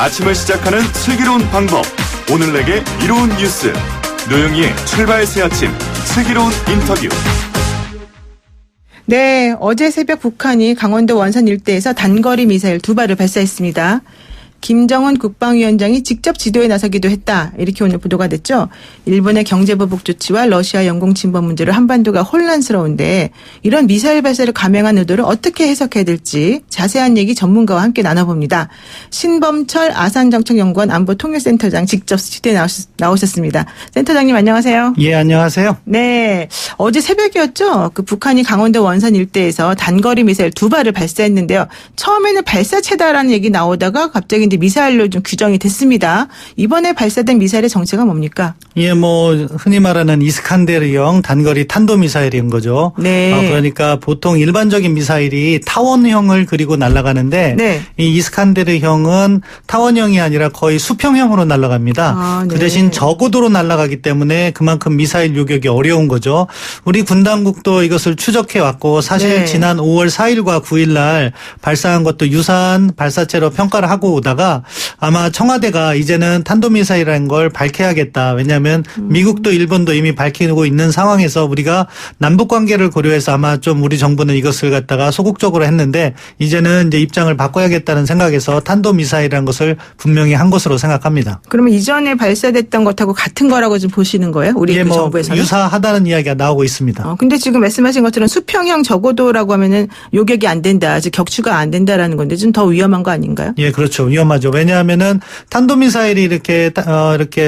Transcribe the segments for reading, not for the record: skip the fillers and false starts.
아침을 시작하는 슬기로운 방법. 오늘 내게 이로운 뉴스. 노영희의 출발 새 아침 슬기로운 인터뷰. 네, 어제 새벽 북한이 강원도 원산 일대에서 단거리 미사일 2발을 발사했습니다. 김정은 국방위원장이 직접 지도에 나서기도 했다. 이렇게 오늘 보도가 됐죠. 일본의 경제보복 조치와 러시아 영공 침범 문제로 한반도가 혼란스러운데 이런 미사일 발사를 감행한 의도를 어떻게 해석해야 될지 자세한 얘기 전문가와 함께 나눠봅니다. 신범철 아산정책연구원 안보통일센터장 직접 스튜디오에 나오셨습니다. 센터장님 안녕하세요. 예, 안녕하세요. 네, 어제 새벽이었죠. 북한이 강원도 원산 일대에서 단거리 미사일 2발을 발사했는데요. 처음에는 발사체다라는 얘기 나오다가 갑자기 미사일로 좀 규정이 됐습니다. 이번에 발사된 미사일의 정체가 뭡니까? 예, 흔히 말하는 이스칸데르형 단거리 탄도미사일인 거죠. 네. 그러니까 보통 일반적인 미사일이 타원형을 그리고 날아가는데 네. 이 이스칸데르형은 타원형이 아니라 거의 수평형으로 날아갑니다. 네. 그 대신 저고도로 날아가기 때문에 그만큼 미사일 요격이 어려운 거죠. 우리 군 당국도 이것을 추적해 왔고 사실 네. 지난 5월 4일과 9일 날 발사한 것도 유사한 발사체로 평가를 하고 오다가 아마 청와대가 이제는 탄도미사일이라는 걸 밝혀야겠다. 왜냐하면 미국도 일본도 이미 밝히고 있는 상황에서 우리가 남북관계를 고려해서 아마 좀 우리 정부는 이것을 갖다가 소극적으로 했는데 이제는 이제 입장을 바꿔야겠다는 생각에서 탄도미사일이라는 것을 분명히 한 것으로 생각합니다. 그러면 이전에 발사됐던 것하고 같은 거라고 좀 보시는 거예요? 우리 예, 정부에서는? 유사하다는 이야기가 나오고 있습니다. 근데 지금 말씀하신 것처럼 수평형 저고도라고 하면은 요격이 안 된다. 즉 격추가 안 된다라는 건데 좀 더 위험한 거 아닌가요? 예, 그렇죠. 위험하죠. 왜냐하면은 탄도미사일이 이렇게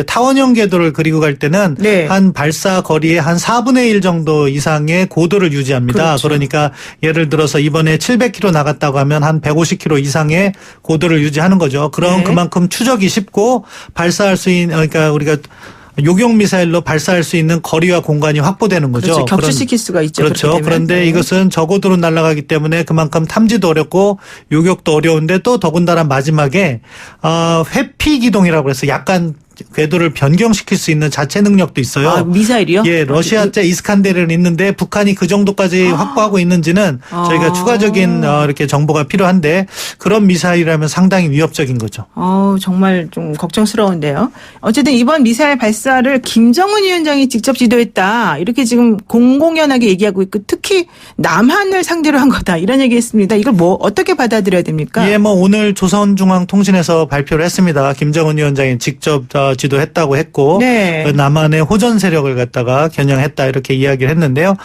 타원형 궤도를 그리고 갈 때는 네. 한 발사 거리의 한 4분의 1 정도 이상의 고도를 유지합니다. 그렇죠. 그러니까 예를 들어서 이번에 700km 나갔다고 하면 한 150km 이상의 고도를 유지하는 거죠. 그럼 네. 그만큼 추적이 쉽고 발사할 수 있는 그러니까 우리가 요격 미사일로 발사할 수 있는 거리와 공간이 확보되는 거죠. 그렇죠. 격추시킬 수가 있죠. 그렇죠. 그런데 네. 이것은 저고도로 날아가기 때문에 그만큼 탐지도 어렵고 요격도 어려운데 또 더군다나 마지막에 회피 기동이라고 해서 약간 궤도를 변경시킬 수 있는 자체 능력도 있어요. 아, 미사일이요? 예, 러시아제 이스칸데르는 있는데 북한이 그 정도까지 확보하고 있는지는 저희가 추가적인 이렇게 정보가 필요한데 그런 미사일이라면 상당히 위협적인 거죠. 정말 좀 걱정스러운데요. 어쨌든 이번 미사일 발사를 김정은 위원장이 직접 지도했다. 이렇게 지금 공공연하게 얘기하고 있고 특히 남한을 상대로 한 거다. 이런 얘기했습니다. 이걸 어떻게 받아들여야 됩니까? 예, 오늘 조선중앙통신에서 발표를 했습니다. 김정은 위원장이 직접 지도했다고 했고 네. 그 남한의 호전 세력을 갖다가 겨냥했다 이렇게 이야기를 했는데요.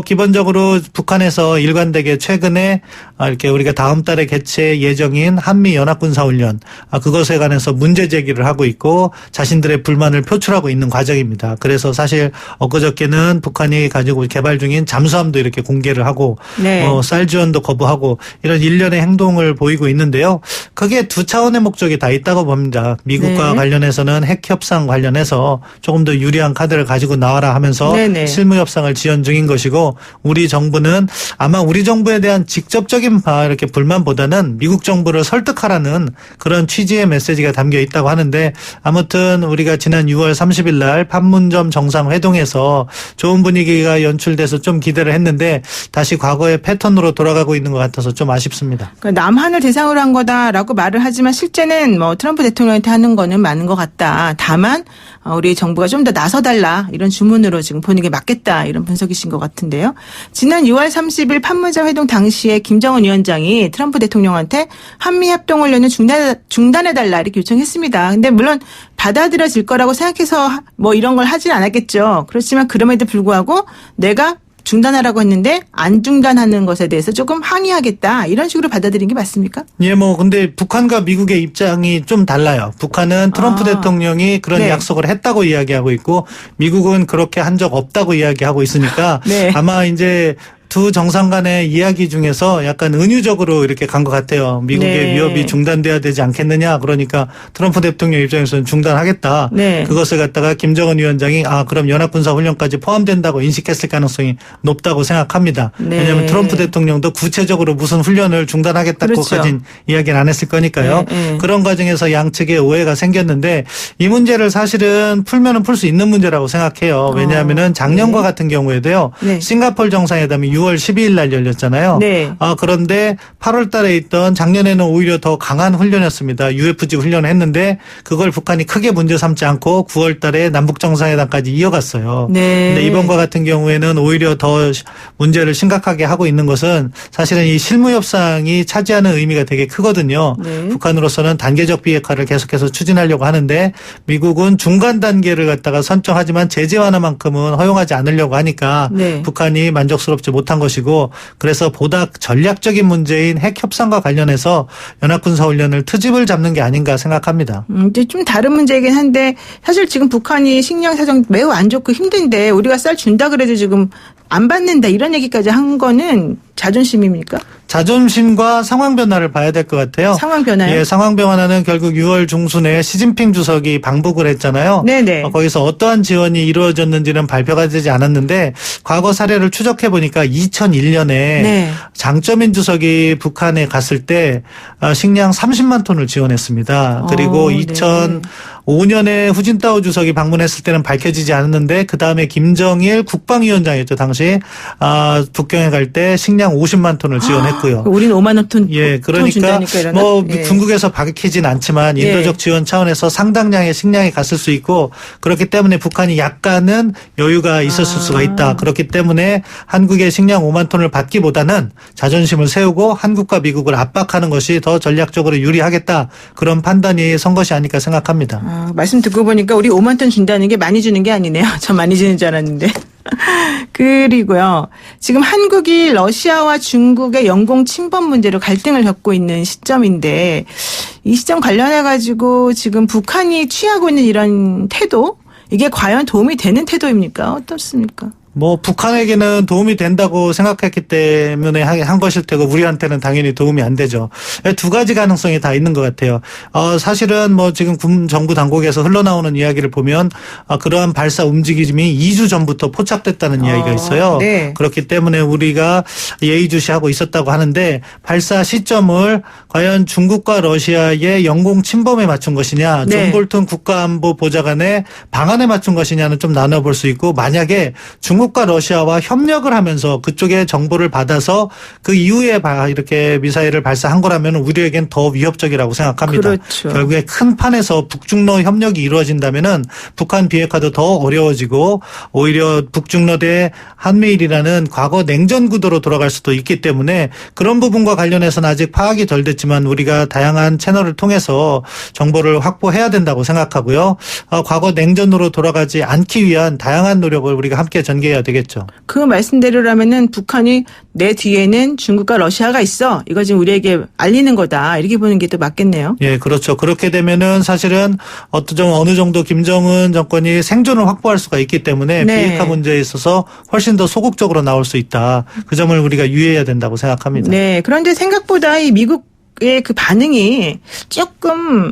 기본적으로 북한에서 일관되게 최근에 이렇게 우리가 다음 달에 개최 예정인 한미 연합군사훈련 그것에 관해서 문제 제기를 하고 있고 자신들의 불만을 표출하고 있는 과정입니다. 그래서 사실 엊그저께는 북한이 가지고 개발 중인 잠수함도 이렇게 공개를 하고 네. 쌀 지원도 거부하고 이런 일련의 행동을 보이고 있는데요. 그게 두 차원의 목적이 다 있다고 봅니다. 미국과 네. 관련해서는 핵 협상 관련해서 조금 더 유리한 카드를 가지고 나와라 하면서 네네. 실무 협상을 지연 중인 것이고 우리 정부는 아마 우리 정부에 대한 직접적인 이렇게 불만보다는 미국 정부를 설득하라는 그런 취지의 메시지가 담겨 있다고 하는데 아무튼 우리가 지난 6월 30일 날 판문점 정상회동에서 좋은 분위기가 연출돼서 좀 기대를 했는데 다시 과거의 패턴으로 돌아가고 있는 것 같아서 좀 아쉽습니다. 그러니까 남한을 대상으로 한 거다라고 말을 하지만 실제는 트럼프 대통령한테 하는 거는 많은 것 같다. 다만 우리 정부가 좀 더 나서달라 이런 주문으로 지금 보는 게 맞겠다 이런 분석이신 것 같은데요. 지난 6월 30일 판문점 회동 당시에 김정은 위원장이 트럼프 대통령한테 한미합동훈련을 중단해달라 이렇게 요청했습니다. 근데 물론 받아들여질 거라고 생각해서 이런 걸 하진 않았겠죠. 그렇지만 그럼에도 불구하고 내가 중단하라고 했는데 안 중단하는 것에 대해서 조금 항의하겠다 이런 식으로 받아들인 게 맞습니까? 예, 근데 북한과 미국의 입장이 좀 달라요. 북한은 트럼프 대통령이 그런 네. 약속을 했다고 이야기하고 있고 미국은 그렇게 한 적 없다고 이야기하고 있으니까 네. 아마 이제 두 정상 간의 이야기 중에서 약간 은유적으로 이렇게 간 것 같아요. 미국의 네. 위협이 중단돼야 되지 않겠느냐. 그러니까 트럼프 대통령 입장에서는 중단하겠다. 네. 그것을 갖다가 김정은 위원장이 그럼 연합군사훈련까지 포함된다고 인식했을 가능성이 높다고 생각합니다. 네. 왜냐하면 트럼프 대통령도 구체적으로 무슨 훈련을 중단하겠다고까지는 그렇죠. 이야기는 안 했을 거니까요. 네. 그런 과정에서 양측의 오해가 생겼는데 이 문제를 사실은 풀면은 풀 수 있는 문제라고 생각해요. 왜냐하면은 작년과 같은 경우에도요. 네. 싱가포르 정상회담이 6월 12일 날 열렸잖아요. 네. 그런데 8월 달에 있던 작년에는 오히려 더 강한 훈련이었습니다. UFG 훈련을 했는데 그걸 북한이 크게 문제 삼지 않고 9월 달에 남북 정상회담까지 이어갔어요. 네. 근데 이번과 같은 경우에는 오히려 더 문제를 심각하게 하고 있는 것은 사실은 이 실무 협상이 차지하는 의미가 되게 크거든요. 네. 북한으로서는 단계적 비핵화를 계속해서 추진하려고 하는데 미국은 중간 단계를 갖다가 선정하지만 제재 완화만큼은 허용하지 않으려고 하니까 네. 북한이 만족스럽지 못한 것이고 그래서 보다 전략적인 문제인 핵 협상과 관련해서 연합군사훈련을 트집을 잡는 게 아닌가 생각합니다. 이제 좀 다른 문제이긴 한데 사실 지금 북한이 식량 사정 매우 안 좋고 힘든데 우리가 쌀 준다 그래도 지금 안 받는다 이런 얘기까지 한 거는 자존심입니까? 자존심과 상황 변화를 봐야 될 것 같아요. 상황 변화요? 예, 상황 변화는 결국 6월 중순에 시진핑 주석이 방북을 했잖아요. 네네. 거기서 어떠한 지원이 이루어졌는지는 발표가 되지 않았는데 과거 사례를 추적해 보니까 2001년에 네. 장쩌민 주석이 북한에 갔을 때 식량 30만 톤을 지원했습니다. 그리고 네. 2005년에 후진타오 주석이 방문했을 때는 밝혀지지 않았는데 그다음에 김정일 국방위원장이었죠. 당시 북경에 갈 때 식량 50만 톤을 지원했고요. 우리는 5만 톤, 예, 톤 그러니까 준다니까 이러나? 뭐 예. 중국에서 밝히진 않지만 인도적 예. 지원 차원에서 상당량의 식량이 갔을 수 있고 그렇기 때문에 북한이 약간은 여유가 있었을 수가 있다. 그렇기 때문에 한국의 식량 5만 톤을 받기보다는 자존심을 세우고 한국과 미국을 압박하는 것이 더 전략적으로 유리하겠다. 그런 판단이 선 것이 아닐까 생각합니다. 말씀 듣고 보니까 우리 5만 톤 준다는 게 많이 주는 게 아니네요. 저 많이 주는 줄 알았는데. 그리고요. 지금 한국이 러시아와 중국의 영공 침범 문제로 갈등을 겪고 있는 시점인데 이 시점 관련해 가지고 지금 북한이 취하고 있는 이런 태도 이게 과연 도움이 되는 태도입니까? 어떻습니까? 뭐 북한에게는 도움이 된다고 생각했기 때문에 한 것일 테고 우리한테는 당연히 도움이 안 되죠. 두 가지 가능성이 다 있는 것 같아요. 사실은 뭐 지금 군 정부 당국에서 흘러나오는 이야기를 보면 그러한 발사 움직임이 2주 전부터 포착됐다는 이야기가 있어요. 네. 그렇기 때문에 우리가 예의주시하고 있었다고 하는데 발사 시점을 과연 중국과 러시아의 영공 침범에 맞춘 것이냐, 네. 존 볼튼 국가안보보좌관의 방안에 맞춘 것이냐는 좀 나눠볼 수 있고 만약에 중국과 러시아와 협력을 하면서 그쪽의 정보를 받아서 그 이후에 이렇게 미사일을 발사한 거라면 우리에겐 더 위협적이라고 생각합니다. 그렇죠. 결국에 큰 판에서 북중러 협력이 이루어진다면은 북한 비핵화도 더 어려워지고 오히려 북중러 대 한미일이라는 과거 냉전 구도로 돌아갈 수도 있기 때문에 그런 부분과 관련해서는 아직 파악이 덜 됐지만 우리가 다양한 채널을 통해서 정보를 확보해야 된다고 생각하고요. 과거 냉전으로 돌아가지 않기 위한 다양한 노력을 우리가 함께 전개해야 되겠죠. 그 말씀대로라면은 북한이 내 뒤에는 중국과 러시아가 있어. 이거 지금 우리에게 알리는 거다. 이렇게 보는 게 또 맞겠네요. 예, 그렇죠. 그렇게 되면은 사실은 어느 정도 김정은 정권이 생존을 확보할 수가 있기 때문에 네. 비핵화 문제에 있어서 훨씬 더 소극적으로 나올 수 있다. 그 점을 우리가 유의해야 된다고 생각합니다. 네. 그런데 생각보다 이 미국의 그 반응이 조금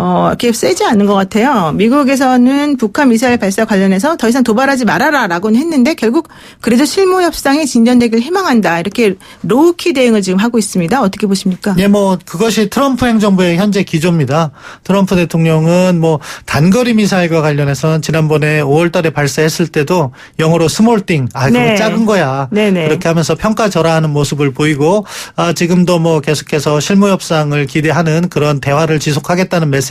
이렇게 세지 않은 것 같아요. 미국에서는 북한 미사일 발사 관련해서 더 이상 도발하지 말아라라고는 했는데 결국 그래도 실무 협상이 진전되길 희망한다. 이렇게 로우키 대응을 지금 하고 있습니다. 어떻게 보십니까? 예, 뭐 그것이 트럼프 행정부의 현재 기조입니다. 트럼프 대통령은 뭐 단거리 미사일과 관련해서는 지난번에 5월달에 발사했을 때도 영어로 스몰 띵, 그거 네. 작은 거야. 네네. 그렇게 하면서 평가절하하는 모습을 보이고 지금도 뭐 계속해서 실무 협상을 기대하는 그런 대화를 지속하겠다는 메시지를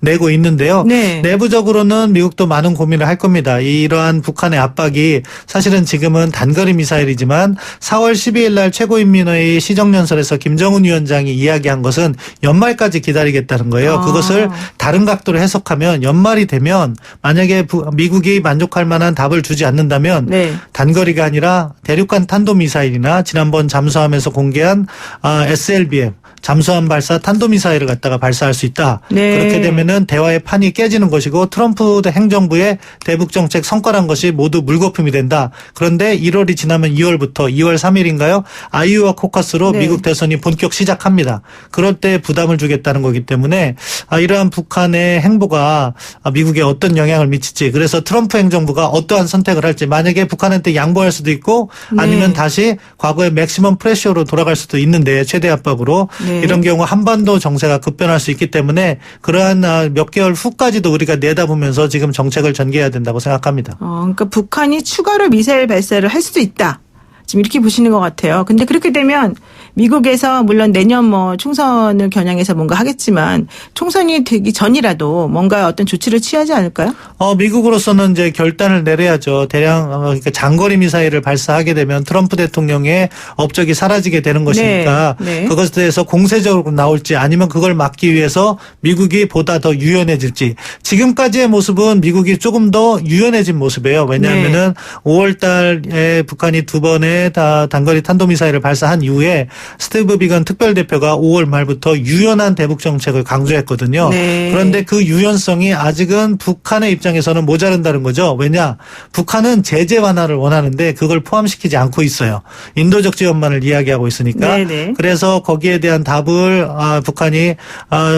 내고 있는데요. 네. 내부적으로는 미국도 많은 고민을 할 겁니다. 이러한 북한의 압박이 사실은 지금은 단거리 미사일이지만 4월 12일 날 최고인민회의 시정연설에서 김정은 위원장이 이야기한 것은 연말까지 기다리겠다는 거예요. 그것을 다른 각도로 해석하면 연말이 되면 만약에 미국이 만족할 만한 답을 주지 않는다면 네. 단거리가 아니라 대륙간 탄도미사일이나 지난번 잠수함에서 공개한 SLBM 잠수함 발사 탄도미사일을 갖다가 발사할 수 있다. 네. 그렇게 되면은 대화의 판이 깨지는 것이고 트럼프 행정부의 대북 정책 성과란 것이 모두 물거품이 된다. 그런데 1월이 지나면 2월부터 2월 3일인가요? 아이오와 코커스로 네. 미국 대선이 본격 시작합니다. 그럴 때 부담을 주겠다는 거기 때문에 이러한 북한의 행보가 미국에 어떤 영향을 미칠지 그래서 트럼프 행정부가 어떠한 선택을 할지 만약에 북한한테 양보할 수도 있고 아니면 네. 다시 과거의 맥시멈 프레셔로 돌아갈 수도 있는데 최대 압박으로 네. 이런 경우 한반도 정세가 급변할 수 있기 때문에 그러한 몇 개월 후까지도 우리가 내다보면서 지금 정책을 전개해야 된다고 생각합니다. 그러니까 북한이 추가로 미사일 발사를 할 수도 있다. 지금 이렇게 보시는 것 같아요. 근데 그렇게 되면 미국에서 물론 내년 뭐 총선을 겨냥해서 뭔가 하겠지만 총선이 되기 전이라도 뭔가 어떤 조치를 취하지 않을까요? 미국으로서는 이제 결단을 내려야죠. 대량 그러니까 장거리 미사일을 발사하게 되면 트럼프 대통령의 업적이 사라지게 되는 것이니까 네. 그것에 대해서 공세적으로 나올지 아니면 그걸 막기 위해서 미국이 보다 더 유연해질지. 지금까지의 모습은 미국이 조금 더 유연해진 모습이에요. 왜냐하면은 5월 달에 북한이 두 번의 단거리 탄도미사일을 발사한 이후에 스티브 비건 특별대표가 5월 말부터 유연한 대북 정책을 강조했거든요. 네. 그런데 그 유연성이 아직은 북한의 입장에서는 모자른다는 거죠. 왜냐? 북한은 제재 완화를 원하는데 그걸 포함시키지 않고 있어요. 인도적 지원만을 이야기하고 있으니까. 네네. 그래서 거기에 대한 답을 북한이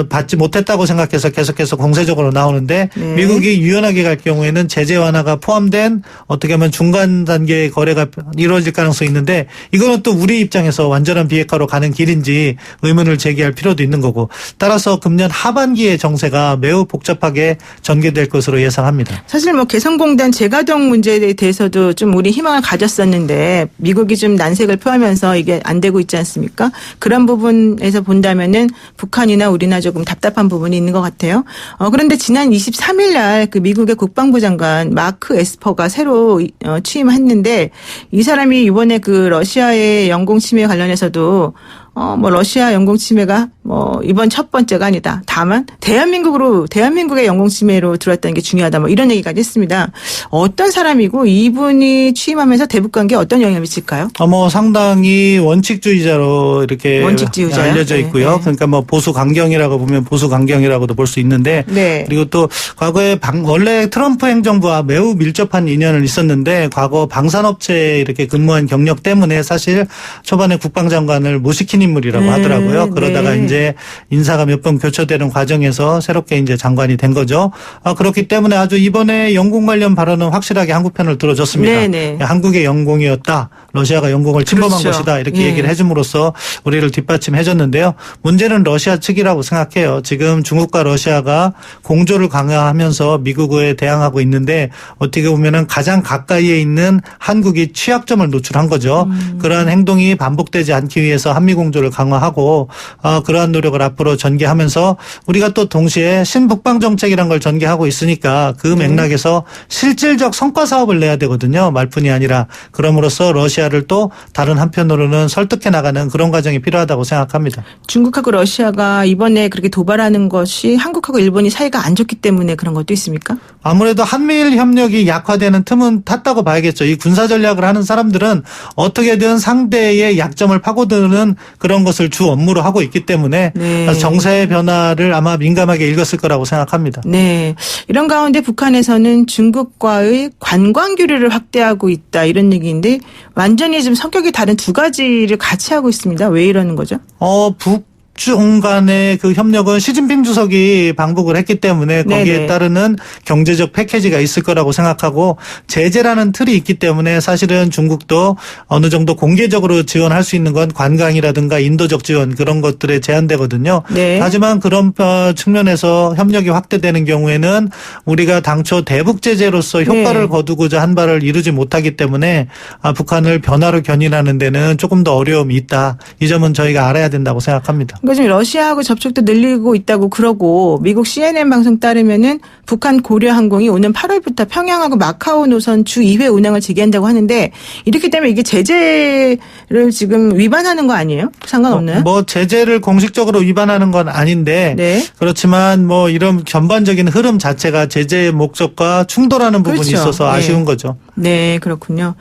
받지 못했다고 생각해서 계속해서 공세적으로 나오는데 네. 미국이 유연하게 갈 경우에는 제재 완화가 포함된 어떻게 하면 중간 단계의 거래가 이루어질 가능성이 있는데 이거는 또 우리 입장에서 완전한 비핵화로 가는 길인지 의문을 제기할 필요도 있는 거고 따라서 금년 하반기의 정세가 매우 복잡하게 전개될 것으로 예상합니다. 사실 뭐 개성공단 재가동 문제에 대해서도 좀 우리 희망을 가졌었는데 미국이 좀 난색을 표하면서 이게 안 되고 있지 않습니까? 그런 부분에서 본다면은 북한이나 우리나 조금 답답한 부분이 있는 것 같아요. 그런데 지난 23일 날 그 미국의 국방부 장관 마크 에스퍼가 새로 취임했는데 이 사람이 이번에 그 러시아의 영공 침해 관련해서도 뭐 러시아 영공 침해가 뭐 이번 첫 번째가 아니다. 다만 대한민국의 영공 침해로 들어왔다는 게 중요하다. 뭐 이런 얘기까지 했습니다. 어떤 사람이고 이분이 취임하면서 대북 관계에 어떤 영향을 미칠까요? 뭐 상당히 원칙주의자로 이렇게 원칙주의자요? 알려져 있고요. 네. 그러니까 뭐 보수 강경이라고 보면 보수 강경이라고도 볼 수 있는데 네. 그리고 또 과거에 원래 트럼프 행정부와 매우 밀접한 인연을 있었는데 과거 방산업체에 이렇게 근무한 경력 때문에 사실 초반에 국방장관을 못 시킨 인물이라고 하더라고요. 그러다가 네. 이제 인사가 몇 번 교체되는 과정에서 새롭게 이제 장관이 된 거죠. 그렇기 때문에 아주 이번에 영공 관련 발언은 확실하게 한국 편을 들어줬습니다. 네네. 한국의 영공이었다. 러시아가 영공을 침범한 그렇죠. 것이다. 이렇게 예. 얘기를 해줌으로써 우리를 뒷받침해줬는데요. 문제는 러시아 측이라고 생각해요. 지금 중국과 러시아가 공조를 강화하면서 미국에 대항하고 있는데 어떻게 보면은 가장 가까이에 있는 한국이 취약점을 노출한 거죠. 그러한 행동이 반복되지 않기 위해서 한미 공조를 강화하고 그러한 노력을 앞으로 전개하면서 우리가 또 동시에 신북방 정책이라는 걸 전개하고 있으니까 그 맥락에서 실질적 성과 사업을 내야 되거든요. 말뿐이 아니라 그럼으로써 러시아를 또 다른 한편으로는 설득해 나가는 그런 과정이 필요하다고 생각합니다. 중국하고 러시아가 이번에 그렇게 도발하는 것이 한국하고 일본이 사이가 안 좋기 때문에 그런 것도 있습니까? 아무래도 한미일 협력이 약화되는 틈은 탔다고 봐야겠죠. 이 군사 전략을 하는 사람들은 어떻게든 상대의 약점을 파고드는 그런 것을 주 업무로 하고 있기 때문에 네. 정세의 변화를 아마 민감하게 읽었을 거라고 생각합니다. 네. 이런 가운데 북한에서는 중국과의 관광 교류를 확대하고 있다 이런 얘기인데 완전히 좀 성격이 다른 두 가지를 같이 하고 있습니다. 왜 이러는 거죠? 북중 간의 그 협력은 시진핑 주석이 방북을 했기 때문에 거기에 네네. 따르는 경제적 패키지가 있을 거라고 생각하고 제재라는 틀이 있기 때문에 사실은 중국도 어느 정도 공개적으로 지원할 수 있는 건 관광이라든가 인도적 지원 그런 것들에 제한되거든요. 네. 하지만 그런 측면에서 협력이 확대되는 경우에는 우리가 당초 대북 제재로서 효과를 네. 거두고자 한 바를 이루지 못하기 때문에 북한을 변화로 견인하는 데는 조금 더 어려움이 있다. 이 점은 저희가 알아야 된다고 생각합니다. 그러니까 지금 러시아하고 접촉도 늘리고 있다고 그러고 미국 CNN 방송 따르면은 북한 고려항공이 오는 8월부터 평양하고 마카오 노선 주 2회 운항을 재개한다고 하는데 이렇게 되면 이게 제재를 지금 위반하는 거 아니에요? 상관없나요? 뭐 제재를 공식적으로 위반하는 건 아닌데 네. 그렇지만 뭐 이런 전반적인 흐름 자체가 제재의 목적과 충돌하는 부분이 그렇죠. 있어서 아쉬운 네. 거죠. 네, 그렇군요.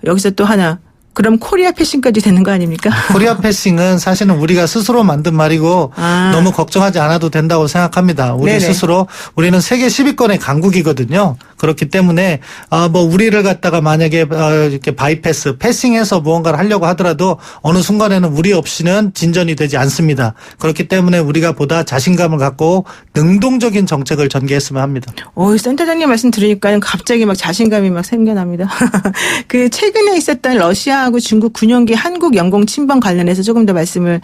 여기서 또 하나. 그럼 코리아 패싱까지 되는 거 아닙니까? 코리아 패싱은 사실은 우리가 스스로 만든 말이고 너무 걱정하지 않아도 된다고 생각합니다. 우리 네네. 스스로 우리는 세계 10위권의 강국이거든요. 그렇기 때문에 뭐 우리를 갖다가 만약에 이렇게 바이패스, 패싱해서 무언가를 하려고 하더라도 어느 순간에는 우리 없이는 진전이 되지 않습니다. 그렇기 때문에 우리가 보다 자신감을 갖고 능동적인 정책을 전개했으면 합니다. 센터장님 말씀 들으니까 갑자기 막 자신감이 막 생겨납니다. 그 최근에 있었던 러시아하고 중국 군용기 한국 영공 침범 관련해서 조금 더 말씀을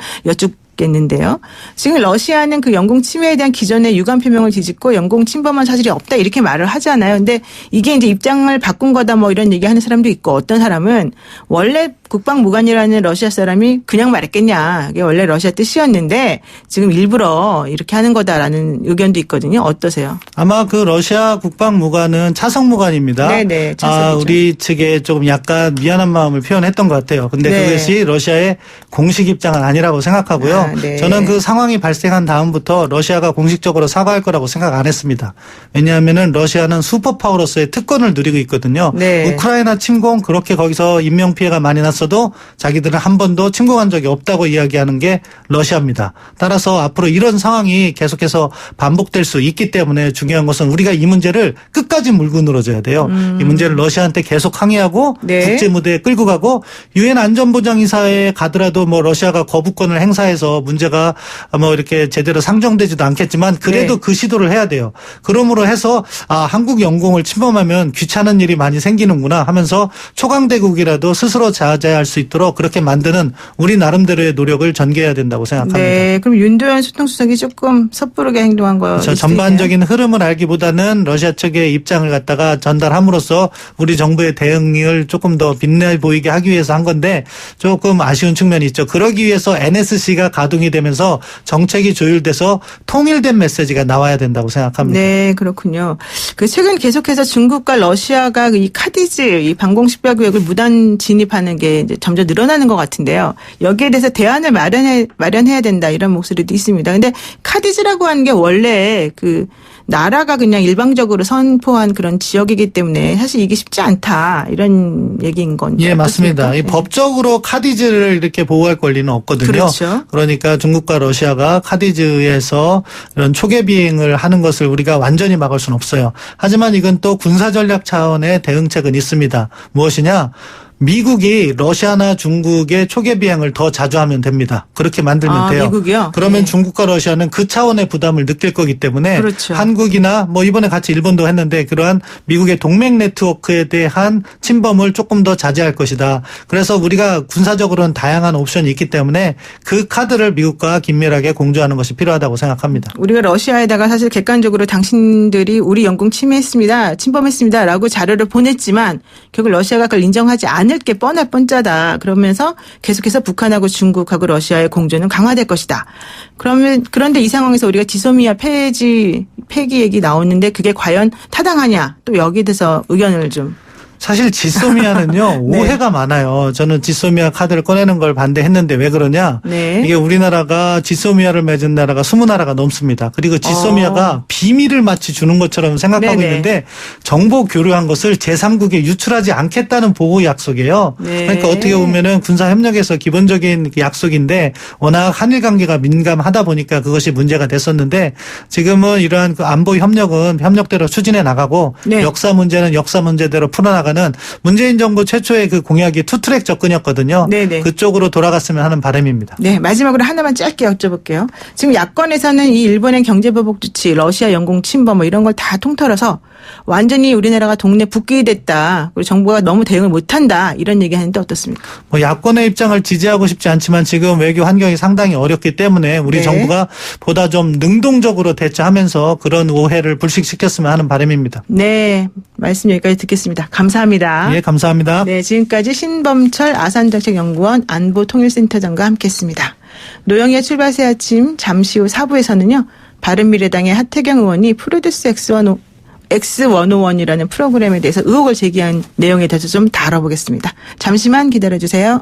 겠는데요. 지금 러시아는 그 영공 침해에 대한 기존의 유감 표명을 뒤집고 영공 침범한 사실이 없다 이렇게 말을 하잖아요. 근데 이게 이제 입장을 바꾼 거다 뭐 이런 얘기하는 사람도 있고 어떤 사람은 원래 국방무관이라는 러시아 사람이 그냥 말했겠냐. 이게 원래 러시아 뜻이었는데 지금 일부러 이렇게 하는 거다라는 의견도 있거든요. 어떠세요? 아마 그 러시아 국방무관은 차성무관입니다. 네네. 차성이죠. 우리 측에 조금 약간 미안한 마음을 표현했던 것 같아요. 근데 네. 그것이 러시아의 공식 입장은 아니라고 생각하고요. 네. 저는 그 상황이 발생한 다음부터 러시아가 공식적으로 사과할 거라고 생각 안 했습니다. 왜냐하면은 러시아는 슈퍼파워로서의 특권을 누리고 있거든요. 네. 우크라이나 침공 그렇게 거기서 인명피해가 많이 났어도 자기들은 한 번도 침공한 적이 없다고 이야기하는 게 러시아입니다. 따라서 앞으로 이런 상황이 계속해서 반복될 수 있기 때문에 중요한 것은 우리가 이 문제를 끝까지 물고 늘어져야 돼요. 이 문제를 러시아한테 계속 항의하고 네. 국제 무대에 끌고 가고 유엔 안전보장이사회에 가더라도 뭐 러시아가 거부권을 행사해서 문제가 뭐 이렇게 제대로 상정되지도 않겠지만 그래도 네. 그 시도를 해야 돼요. 그러므로 해서 한국 영공을 침범하면 귀찮은 일이 많이 생기는구나 하면서 초강대국이라도 스스로 자제할 수 있도록 그렇게 만드는 우리 나름대로의 노력을 전개해야 된다고 생각합니다. 네. 그럼 윤도현 소통수석이 조금 섣부르게 행동한 거. 저 전반적인 흐름을 알기보다는 러시아 측의 입장을 갖다가 전달함으로써 우리 정부의 대응을 조금 더 빛내 보이게 하기 위해서 한 건데 조금 아쉬운 측면이 있죠. 그러기 위해서 NSC가 가동이 되면서 정책이 조율돼서 통일된 메시지가 나와야 된다고 생각합니다. 네, 그렇군요. 그 최근 계속해서 중국과 러시아가 이 카디즈, 이 방공식별 구역을 무단 진입하는 게 이제 점점 늘어나는 것 같은데요. 여기에 대해서 대안을 마련해야 된다 이런 목소리도 있습니다. 근데 카디즈라고 하는 게 원래 그 나라가 그냥 일방적으로 선포한 그런 지역이기 때문에 사실 이게 쉽지 않다 이런 얘기인 건데. 예, 맞습니다. 이 네. 법적으로 카디즈를 이렇게 보호할 권리는 없거든요. 그렇죠. 그러니까 중국과 러시아가 카디즈에서 이런 초계 비행을 하는 것을 우리가 완전히 막을 수는 없어요. 하지만 이건 또 군사 전략 차원의 대응책은 있습니다. 무엇이냐? 미국이 러시아나 중국의 초계 비행을 더 자주 하면 됩니다. 그렇게 만들면 돼요. 미국이요? 그러면 네. 중국과 러시아는 그 차원의 부담을 느낄 거기 때문에 그렇죠. 한국이나 뭐 이번에 같이 일본도 했는데 그러한 미국의 동맹 네트워크에 대한 침범을 조금 더 자제할 것이다. 그래서 우리가 군사적으로는 다양한 옵션이 있기 때문에 그 카드를 미국과 긴밀하게 공조하는 것이 필요하다고 생각합니다. 우리가 러시아에다가 사실 객관적으로 당신들이 우리 영공 침범했습니다라고 자료를 보냈지만 결국 러시아가 그걸 인정하지 않을 게 뻔할 뻔짜다. 그러면서 계속해서 북한하고 중국하고 러시아의 공조는 강화될 것이다. 그런데 이 상황에서 우리가 지소미아 폐기 얘기 나오는데 그게 과연 타당하냐? 또 여기에 대해서 의견을 좀. 사실 지소미아는요 네. 오해가 많아요. 저는 지소미아 카드를 꺼내는 걸 반대했는데 왜 그러냐? 네. 이게 우리나라가 지소미아를 맺은 나라가 20나라가 넘습니다. 그리고 지소미아가 비밀을 마치 주는 것처럼 생각하고 네네. 있는데 정보 교류한 것을 제3국에 유출하지 않겠다는 보호 약속이에요. 네. 그러니까 어떻게 보면은 군사 협력에서 기본적인 약속인데 워낙 한일 관계가 민감하다 보니까 그것이 문제가 됐었는데 지금은 이러한 그 안보 협력은 협력대로 추진해 나가고 네. 역사 문제는 역사 문제대로 풀어나가는 문재인 정부 최초의 그 공약이 투트랙 접근이었거든요. 네네. 그쪽으로 돌아갔으면 하는 바람입니다. 네, 마지막으로 하나만 짧게 여쭤볼게요. 지금 야권에서는 이 일본의 경제보복 조치, 러시아 영공 침범 뭐 이런 걸 다 통틀어서 완전히 우리나라가 동네 북귀 됐다. 그리고 정부가 너무 대응을 못한다. 이런 얘기하는데 어떻습니까? 뭐 야권의 입장을 지지하고 싶지 않지만 지금 외교 환경이 상당히 어렵기 때문에 우리 네. 정부가 보다 좀 능동적으로 대처하면서 그런 오해를 불식시켰으면 하는 바람입니다. 네, 말씀 여기까지 듣겠습니다. 감사합니다. 예, 감사합니다. 네, 지금까지 신범철 아산정책연구원 안보통일센터장과 함께했습니다. 노영희의 출발새 아침 잠시 후 4부에서는요. 바른미래당의 하태경 의원이 프로듀스 X101이라는 프로그램에 대해서 의혹을 제기한 내용에 대해서 좀 다뤄보겠습니다. 잠시만 기다려주세요.